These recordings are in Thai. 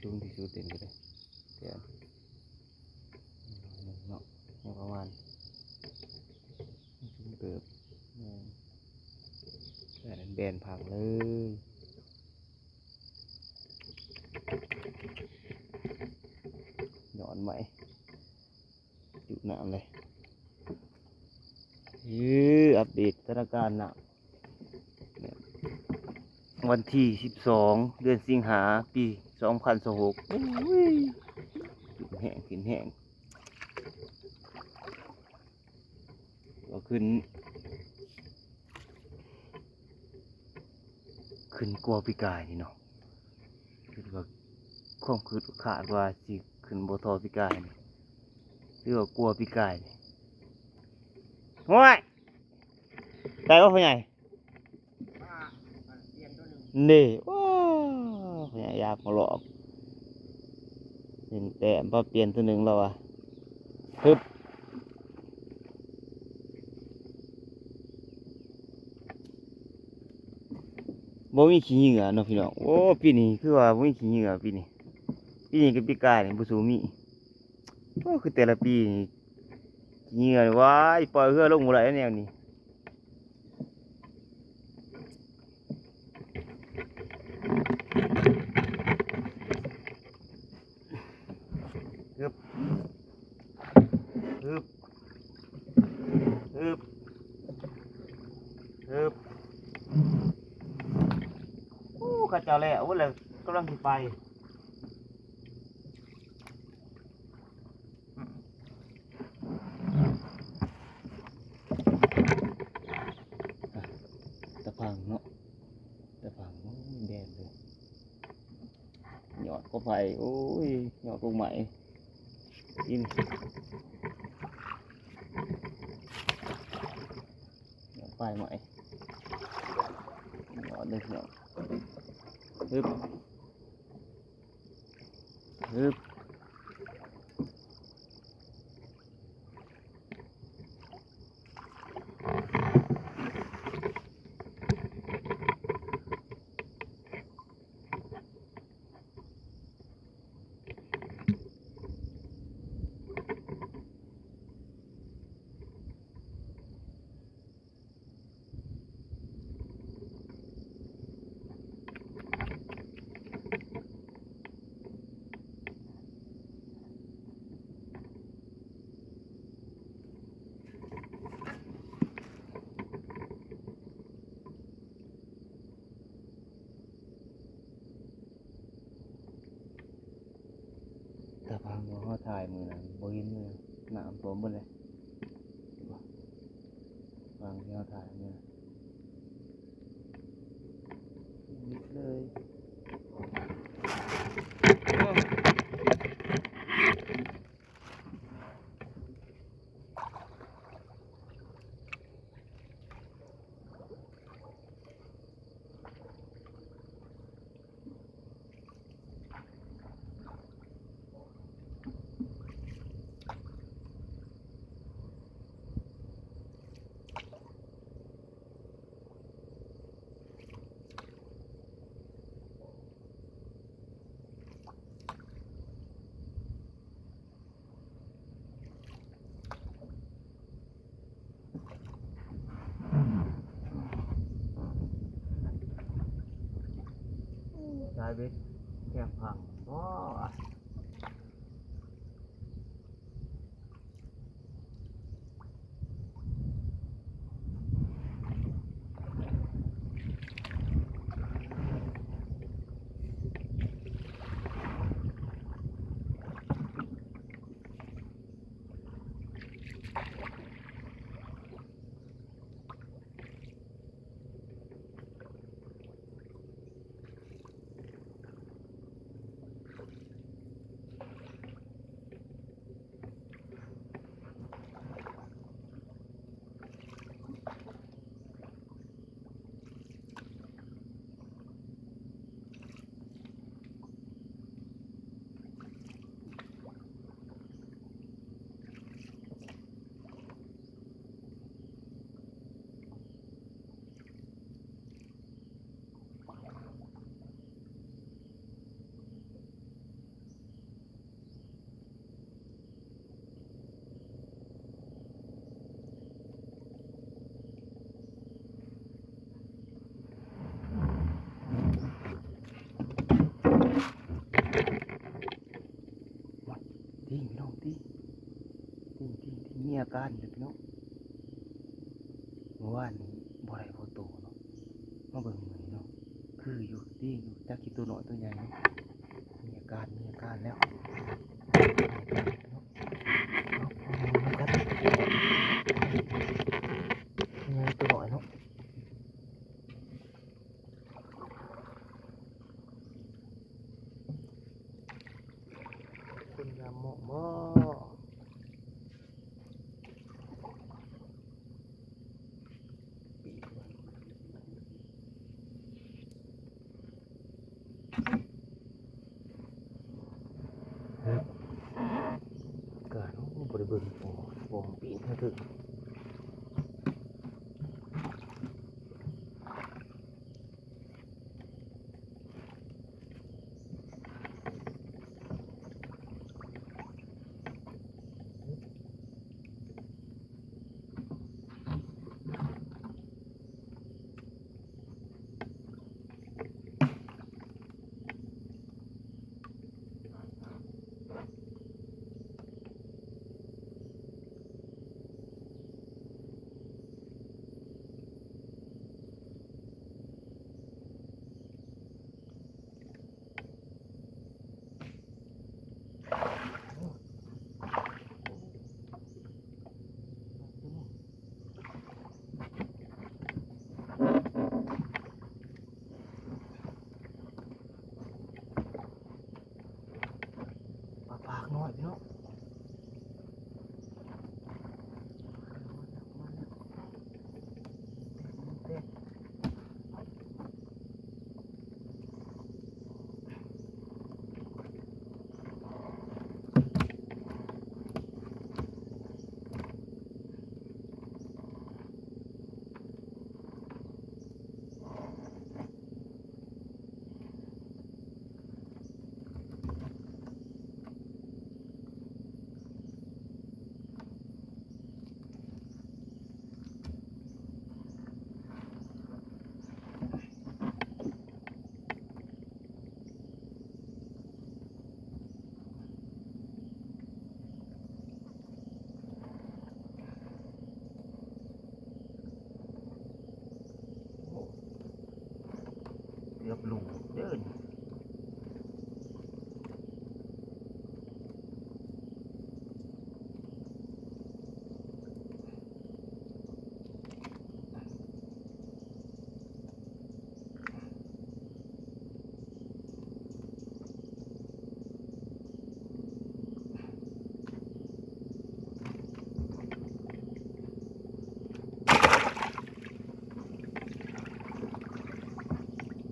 สูงที่สุดเต็มเลยเดี๋ยวเนาะประมาณสูงเติบแต่แบนพังเลยหย่อนไหมจุน้ำเลยอัปเดตสถานการณ์น้ำวันที่12 เดือนสิงหาปี2026ขึ้นแห้งขึ้นแห้งก็ขึ้นกลัวปีกายนี่เนาะคือว่าความคือขาดว่าสิขึ้นบ่ทอปีกายนี่คือว่ากลัวปีกายนี่โอ้ยได้ป่ะพ่อใหญ่นี่ว้าวพ่อใหญ่อยากมาหลอกเป็นแต่พอเปลี่ยนตัวหนึ่งแล้วอ่ะปึ๊บบ่มีขี้เหงื่อเนาะพี่น้องโอ้ปีนี้คือว่าบ่มีขี้เหงื่อปีนี้กับปีกายนี่บ่สูมีก็คือแต่ละปีนี่ขี้เหงื่อว้ายปล่อยเรือลงบ่ได้แนวนี้ฮึบฮึบฮึบฮึบโอ้ข้าเจ้าแล้วโอ้แล้วกำลังสิไปตะพังเนาะตะพังโอ้ยแดงเลยหยอดก็ไปโอ้ยหยอดลงใหม่กินหยอดไปใหม่หยอดเลยหยอดฮึบฮึบตะพังเขาถ่ายมือนะบริมือหนามตัวหมดเลยฟังที่เขาถ่ายมือนิดเลยสายเบ็ดแข็งพังว้า มีอาการอยู่พี่น้องเมื่อวานนี้บ่ได้พอโตเนาะมาเบิ่งมื้อนี้เนาะคืออยู่ดีอยู่จักสิตัวน้อยตัวใหญ่เนาะมีอาการแล้วตัวน้อยเนาะคนยามเหมาะบ่ก็เนาะบ่ได้เบิ่งบ่ปีนถึงปากน้อยพี่น้องเกือบลูกเด้อนี่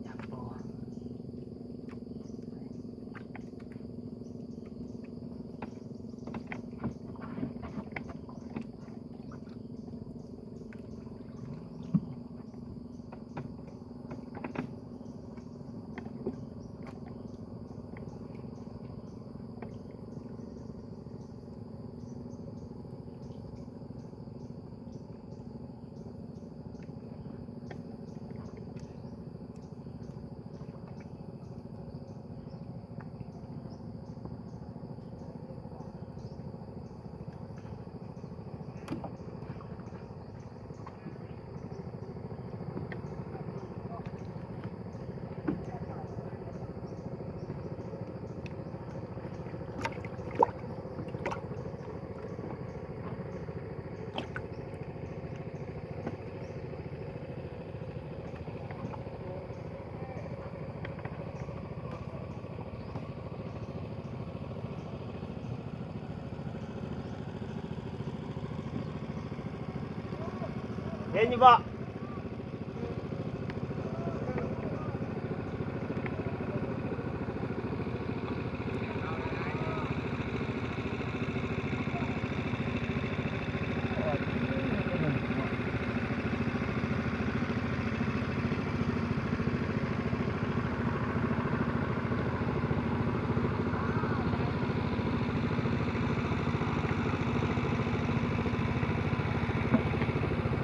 อยากบ่ เห็นอยู่บ่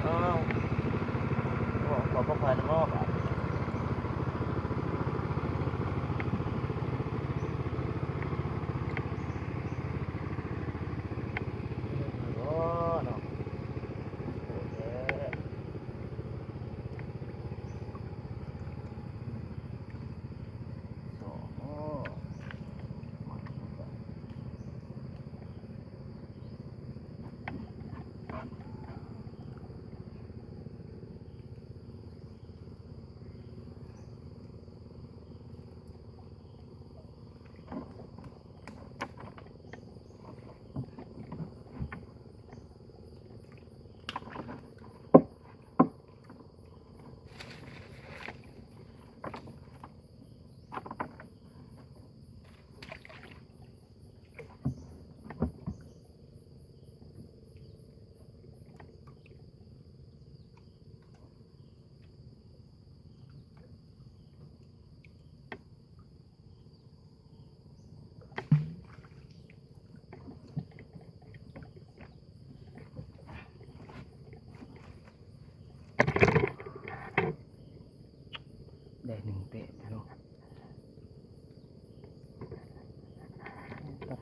อ้าว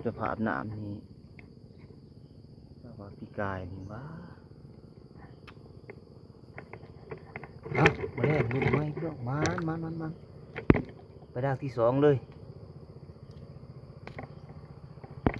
สภาพน้ำนี่ว่าปีกายนี่บ้าเอามาแล่นลูกไม้พี่น้องมันไปดากที่สองเลย